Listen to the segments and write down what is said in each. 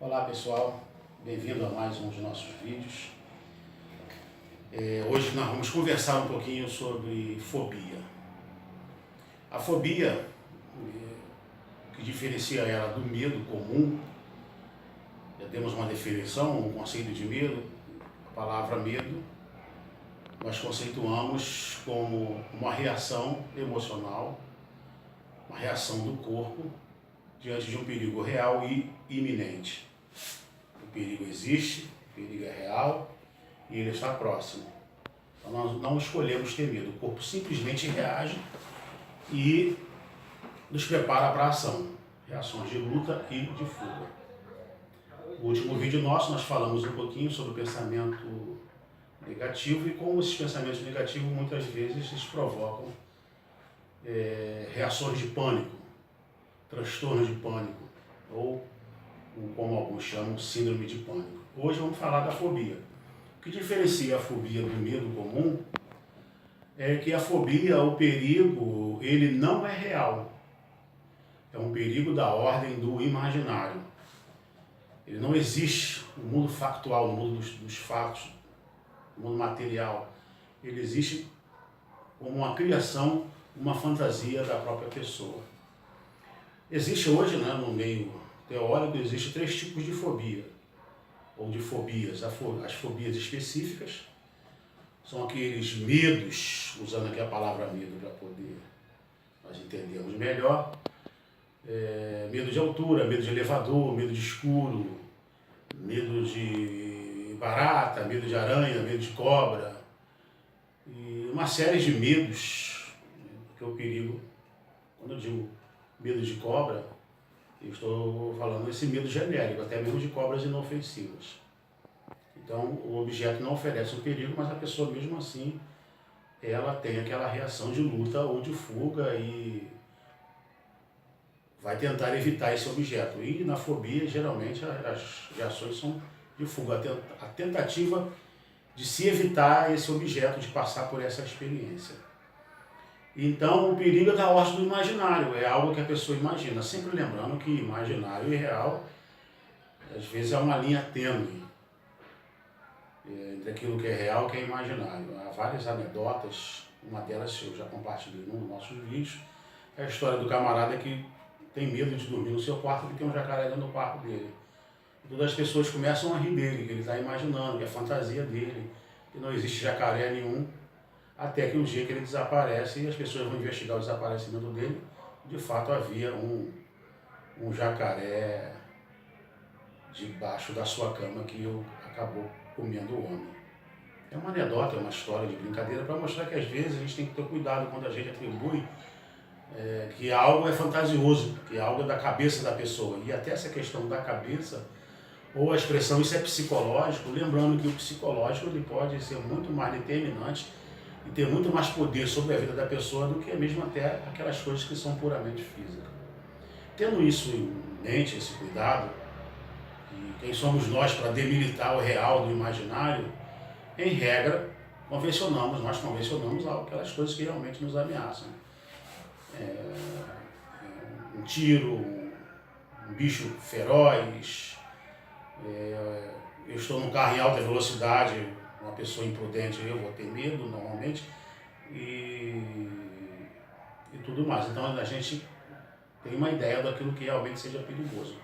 Olá pessoal, bem-vindo a mais um dos nossos vídeos. Hoje nós vamos conversar um pouquinho sobre fobia. A fobia, que diferencia ela do medo comum, já temos uma definição, um conceito de medo. A palavra medo nós conceituamos como uma reação emocional, uma reação do corpo diante de um perigo real e iminente. O perigo existe, o perigo é real e ele está próximo. Então nós não escolhemos ter medo, o corpo simplesmente reage e nos prepara para a ação, reações de luta e de fuga. No último vídeo nosso nós falamos um pouquinho sobre o pensamento negativo e como esses pensamentos negativos muitas vezes eles provocam reações de pânico, transtorno de pânico, ou como alguns chamam, síndrome de pânico. Hoje vamos falar da fobia. O que diferencia a fobia do medo comum é que a fobia, o perigo, ele não é real. É um perigo da ordem do imaginário. Ele não existe no mundo factual, no mundo dos fatos, no mundo material. Ele existe como uma criação, uma fantasia da própria pessoa. Existe hoje, no meio teórico, existe 3 tipos de fobia, ou de fobias. As fobias específicas são aqueles medos, usando aqui a palavra medo para poder nós entendermos melhor. Medo de altura, medo de elevador, medo de escuro, medo de barata, medo de aranha, medo de cobra, e uma série de medos, porque o perigo, quando eu digo medo de cobra, eu estou falando desse medo genérico, até mesmo de cobras inofensivas. Então, o objeto não oferece um perigo, mas a pessoa, mesmo assim, ela tem aquela reação de luta ou de fuga e vai tentar evitar esse objeto. E na fobia, geralmente, as reações são de fuga, a tentativa de se evitar esse objeto, de passar por essa experiência. Então, o perigo é da ordem do imaginário, é algo que a pessoa imagina. Sempre lembrando que imaginário e real, às vezes, é uma linha tênue entre aquilo que é real e o que é imaginário. Há várias anedotas, uma delas eu já compartilhei nos nossos vídeos, é a história do camarada que tem medo de dormir no seu quarto porque tem um jacaré dentro do quarto dele. E todas as pessoas começam a rir dele, que ele está imaginando, que é fantasia dele, que não existe jacaré nenhum. Até que um dia que ele desaparece e as pessoas vão investigar o desaparecimento dele. De fato havia um jacaré debaixo da sua cama que acabou comendo o homem. É uma anedota, é uma história de brincadeira para mostrar que às vezes a gente tem que ter cuidado quando a gente atribui que algo é fantasioso, que algo é da cabeça da pessoa. E até essa questão da cabeça, ou a expressão isso é psicológico, lembrando que o psicológico ele pode ser muito mais determinante e ter muito mais poder sobre a vida da pessoa do que mesmo até aquelas coisas que são puramente físicas. Tendo isso em mente, esse cuidado, e quem somos nós para demilitar o real do imaginário, em regra, nós convencionamos aquelas coisas que realmente nos ameaçam. Um tiro, um bicho feroz, eu estou num carro em alta velocidade, uma pessoa imprudente, eu vou ter medo normalmente, e tudo mais. Então a gente tem uma ideia daquilo que realmente seja perigoso.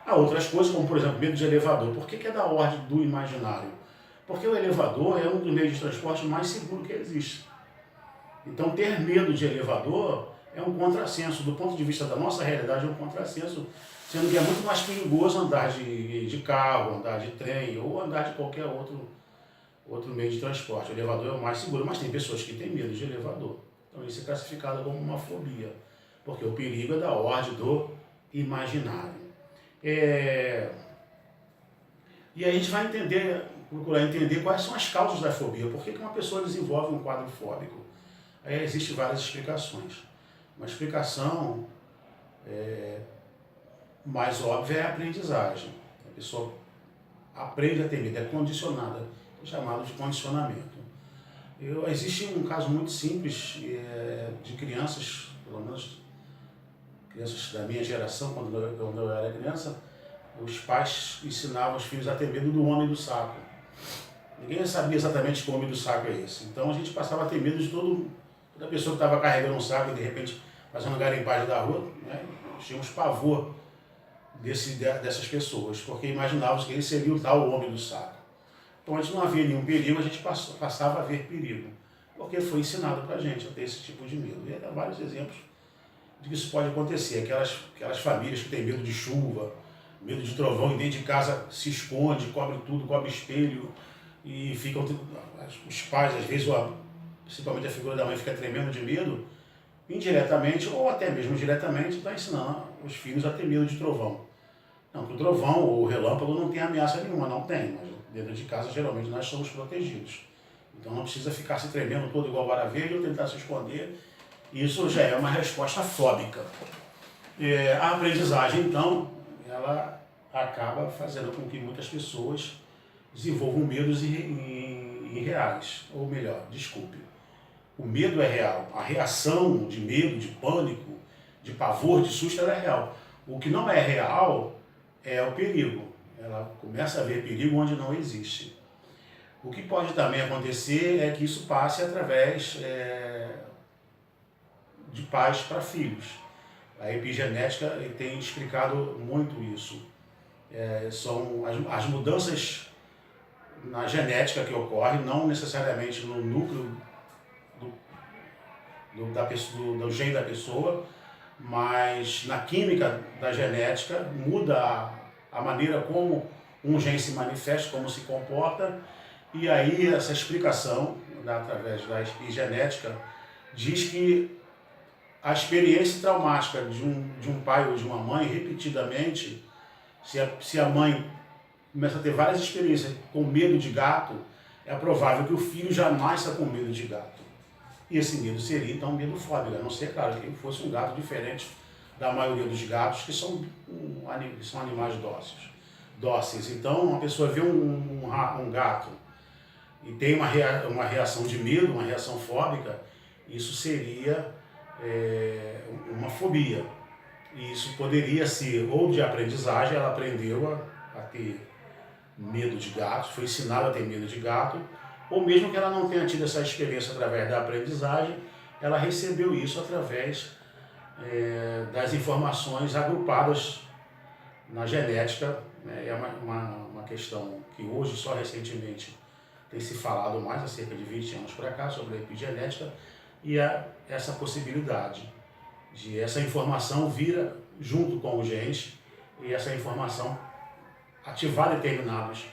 Há outras coisas, como por exemplo, medo de elevador. Por que é da ordem do imaginário? Porque o elevador é um dos meios de transporte mais seguro que existe. Então ter medo de elevador é um contrassenso. Do ponto de vista da nossa realidade, é um contrassenso, sendo que é muito mais perigoso andar de carro, andar de trem ou andar de qualquer outro meio de transporte. O elevador é o mais seguro, mas tem pessoas que têm medo de elevador. Então isso é classificado como uma fobia, porque o perigo é da ordem do imaginário. E aí a gente vai procurar entender quais são as causas da fobia, por que uma pessoa desenvolve um quadro fóbico. Aí existem várias explicações. Uma explicação mais óbvia é a aprendizagem. A pessoa aprende a ter medo, é condicionada, é chamado de condicionamento. Existe um caso muito simples de crianças, pelo menos crianças da minha geração, quando eu era criança, os pais ensinavam os filhos a ter medo do homem do saco. Ninguém sabia exatamente que homem do saco é esse. Então a gente passava a ter medo de toda pessoa que estava carregando um saco e de repente fazendo garimpagem da rua, né? Tínhamos pavor dessas pessoas, porque imaginávamos que ele seria o tal homem do saco. Então antes não havia nenhum perigo, a gente passava a ver perigo, porque foi ensinado para a gente a ter esse tipo de medo. E há vários exemplos de que isso pode acontecer. Aquelas famílias que têm medo de chuva, medo de trovão, e dentro de casa se esconde, cobre tudo, cobre espelho, e ficam, os pais, às vezes, principalmente a figura da mãe, fica tremendo de medo, indiretamente ou até mesmo diretamente, está ensinando os filhos a ter medo de trovão. Não, que o trovão ou o relâmpago não tem ameaça nenhuma, não tem, mas dentro de casa geralmente nós somos protegidos. Então não precisa ficar se tremendo todo igual vara verde ou tentar se esconder. Isso já é uma resposta fóbica. A aprendizagem, então, ela acaba fazendo com que muitas pessoas desenvolvam medos irreais. Ou melhor, desculpe, o medo é real. A reação de medo, de pânico, de pavor, de susto, ela é real. O que não é real é o perigo. Ela começa a ver perigo onde não existe. O que pode também acontecer é que isso passe através de pais para filhos. A epigenética tem explicado muito isso. São as mudanças na genética que ocorrem, não necessariamente no núcleo do gene da pessoa, mas na química da genética muda a maneira como um gene se manifesta, como se comporta, e aí essa explicação, através da epigenética, diz que a experiência traumática de um pai ou de uma mãe, repetidamente, se a mãe começa a ter várias experiências com medo de gato, é provável que o filho jamais está com medo de gato. E esse medo seria, então, medo fóbico, a não ser, claro, que fosse um gato diferente da maioria dos gatos, que são animais dóceis. Então, uma pessoa vê um gato e tem uma reação de medo, uma reação fóbica, isso seria uma fobia. E isso poderia ser ou de aprendizagem, ela aprendeu a ter medo de gatos, foi ensinada a ter medo de gato, ou mesmo que ela não tenha tido essa experiência através da aprendizagem, ela recebeu isso através das informações agrupadas na genética. É uma questão que hoje, só recentemente, tem se falado mais, há cerca de 20 anos para cá, sobre a epigenética, e essa possibilidade de essa informação vir junto com os genes e essa informação ativar determinados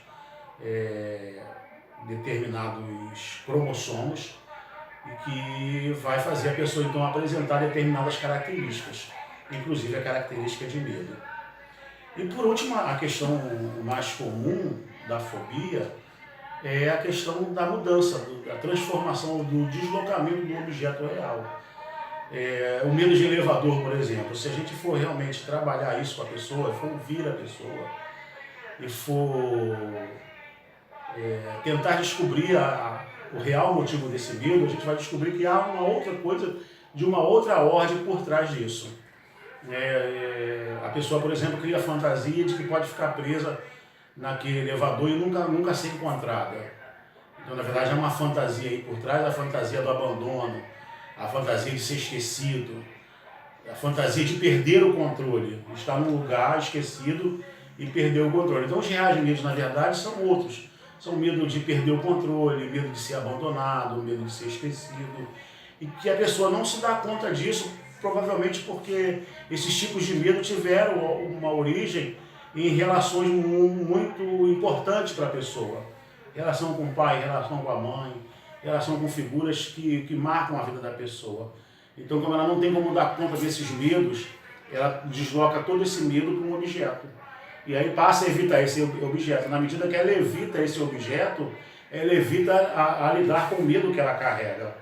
cromossomos e que vai fazer a pessoa então apresentar determinadas características, inclusive a característica de medo. E por último, a questão mais comum da fobia é a questão da mudança, da transformação, do deslocamento do objeto real. O medo de elevador, por exemplo, se a gente for realmente trabalhar isso com a pessoa, for ouvir a pessoa e for tentar descobrir o real motivo desse medo, a gente vai descobrir que há uma outra coisa, de uma outra ordem por trás disso. A pessoa, por exemplo, cria a fantasia de que pode ficar presa naquele elevador e nunca ser encontrada. Então, na verdade, é uma fantasia aí por trás, a fantasia do abandono, a fantasia de ser esquecido, a fantasia de perder o controle, estar num lugar esquecido e perder o controle. Então, os reais medos, na verdade, são outros. São medo de perder o controle, medo de ser abandonado, medo de ser esquecido. E que a pessoa não se dá conta disso, provavelmente porque esses tipos de medo tiveram uma origem em relações muito importantes para a pessoa. Relação com o pai, relação com a mãe, relação com figuras que marcam a vida da pessoa. Então, como ela não tem como dar conta desses medos, ela desloca todo esse medo para um objeto. E aí passa a evitar esse objeto. Na medida que ela evita esse objeto, ela evita a lidar com o medo que ela carrega.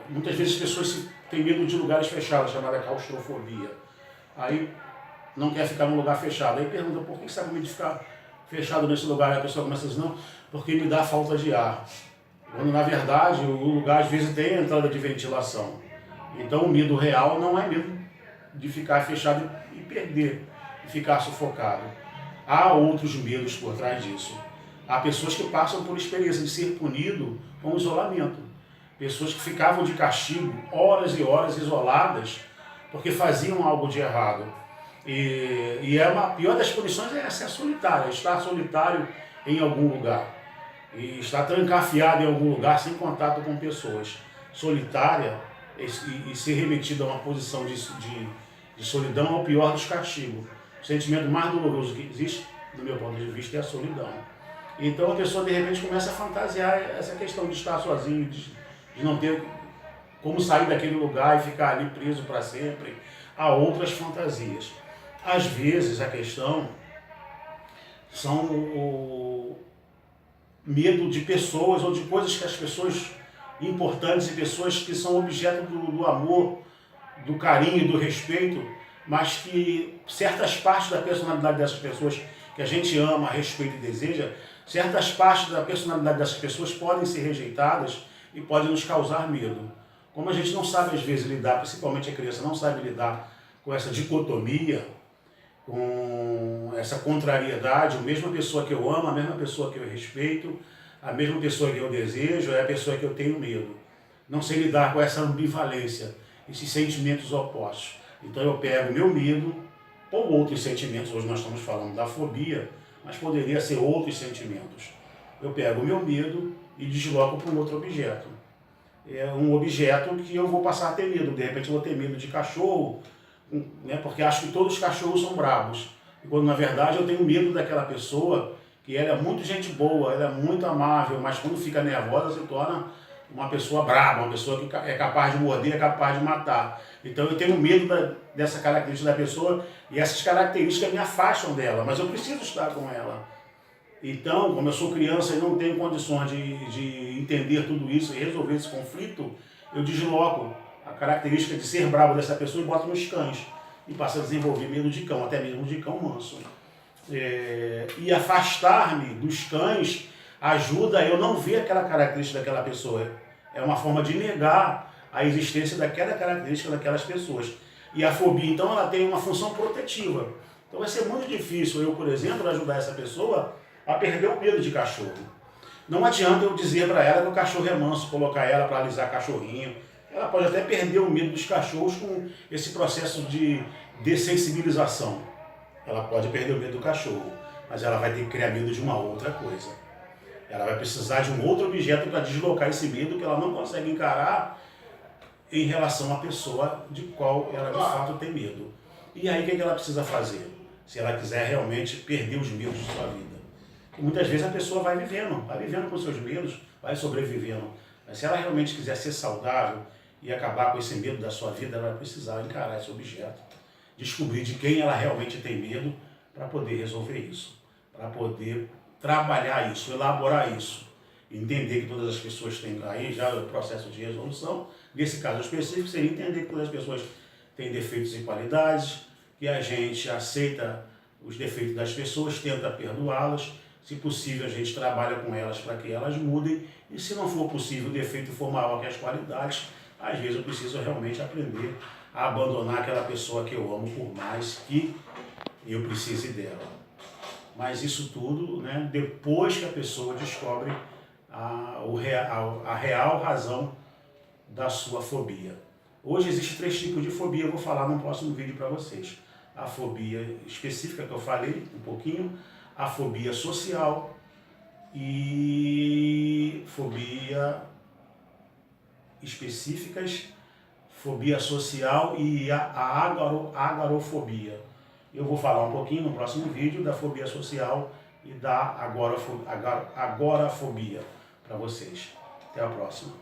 Muitas vezes as pessoas têm medo de lugares fechados, chamada claustrofobia. Aí não quer ficar num lugar fechado. Aí pergunta, por que você está com medo de ficar fechado nesse lugar? Aí a pessoa começa a dizer, não, porque me dá falta de ar. Quando na verdade o lugar às vezes tem entrada de ventilação. Então o medo real não é medo de ficar fechado e perder e ficar sufocado. Há outros medos por trás disso. Há pessoas que passam por experiência de ser punido com isolamento. Pessoas que ficavam de castigo horas e horas isoladas porque faziam algo de errado. A pior das punições é essa, é solitária, estar solitário em algum lugar. E estar trancafiado em algum lugar sem contato com pessoas. Solitária e ser remetido a uma posição de solidão é o pior dos castigos. O sentimento mais doloroso que existe, do meu ponto de vista, é a solidão. Então a pessoa de repente começa a fantasiar essa questão de estar sozinho, de não ter como sair daquele lugar e ficar ali preso para sempre. Há outras fantasias. Às vezes a questão são o medo de pessoas ou de coisas que as pessoas importantes e pessoas que são objeto do amor, do carinho e do respeito, mas que certas partes da personalidade dessas pessoas que a gente ama, respeita e deseja, certas partes da personalidade dessas pessoas podem ser rejeitadas e podem nos causar medo. Como a gente não sabe às vezes lidar, principalmente a criança não sabe lidar com essa dicotomia, com essa contrariedade, a mesma pessoa que eu amo, a mesma pessoa que eu respeito, a mesma pessoa que eu desejo é a pessoa que eu tenho medo. Não sei lidar com essa ambivalência, esses sentimentos opostos. Então eu pego o meu medo, ou outros sentimentos, hoje nós estamos falando da fobia, mas poderia ser outros sentimentos. Eu pego o meu medo e desloco para um outro objeto. É um objeto que eu vou passar a ter medo. De repente eu vou ter medo de cachorro, né, porque acho que todos os cachorros são bravos. E quando na verdade eu tenho medo daquela pessoa, que ela é muito gente boa, ela é muito amável, mas quando fica nervosa se torna uma pessoa brava, uma pessoa que é capaz de morder, é capaz de matar. Então eu tenho medo dessa característica da pessoa e essas características me afastam dela, mas eu preciso estar com ela. Então, como eu sou criança e não tenho condições de entender tudo isso e resolver esse conflito, eu desloco a característica de ser bravo dessa pessoa e boto nos cães. E passo a desenvolver medo de cão, até mesmo de cão manso. E afastar-me dos cães ajuda a eu não ver aquela característica daquela pessoa. É uma forma de negar a existência daquela característica daquelas pessoas. E a fobia, então, ela tem uma função protetiva. Então vai ser muito difícil eu, por exemplo, ajudar essa pessoa a perder o medo de cachorro. Não adianta eu dizer para ela que o cachorro é manso, colocar ela para alisar cachorrinho. Ela pode até perder o medo dos cachorros com esse processo de dessensibilização. Ela pode perder o medo do cachorro, mas ela vai ter que criar medo de uma outra coisa. Ela vai precisar de um outro objeto para deslocar esse medo que ela não consegue encarar em relação à pessoa de qual ela de fato tem medo. E aí o que ela precisa fazer? Se ela quiser realmente perder os medos de sua vida. E muitas vezes a pessoa vai vivendo com seus medos, vai sobrevivendo. Mas se ela realmente quiser ser saudável e acabar com esse medo da sua vida, ela vai precisar encarar esse objeto. Descobrir de quem ela realmente tem medo para poder resolver isso. Para poder trabalhar isso, elaborar isso. Entender que todas as pessoas têm, aí já o processo de resolução, nesse caso específico, seria entender que todas as pessoas têm defeitos e qualidades, que a gente aceita os defeitos das pessoas, tenta perdoá-las, se possível a gente trabalha com elas para que elas mudem, e se não for possível o defeito for maior que as qualidades, às vezes eu preciso realmente aprender a abandonar aquela pessoa que eu amo, por mais que eu precise dela. Mas isso tudo, né, depois que a pessoa descobre a real razão da sua fobia. Hoje existem 3 tipos de fobia, eu vou falar no próximo vídeo para vocês. A fobia específica que eu falei um pouquinho, a fobia social e fobia específicas, fobia social e a agorafobia. Eu vou falar um pouquinho no próximo vídeo da fobia social e da agorafobia para vocês. Até a próxima.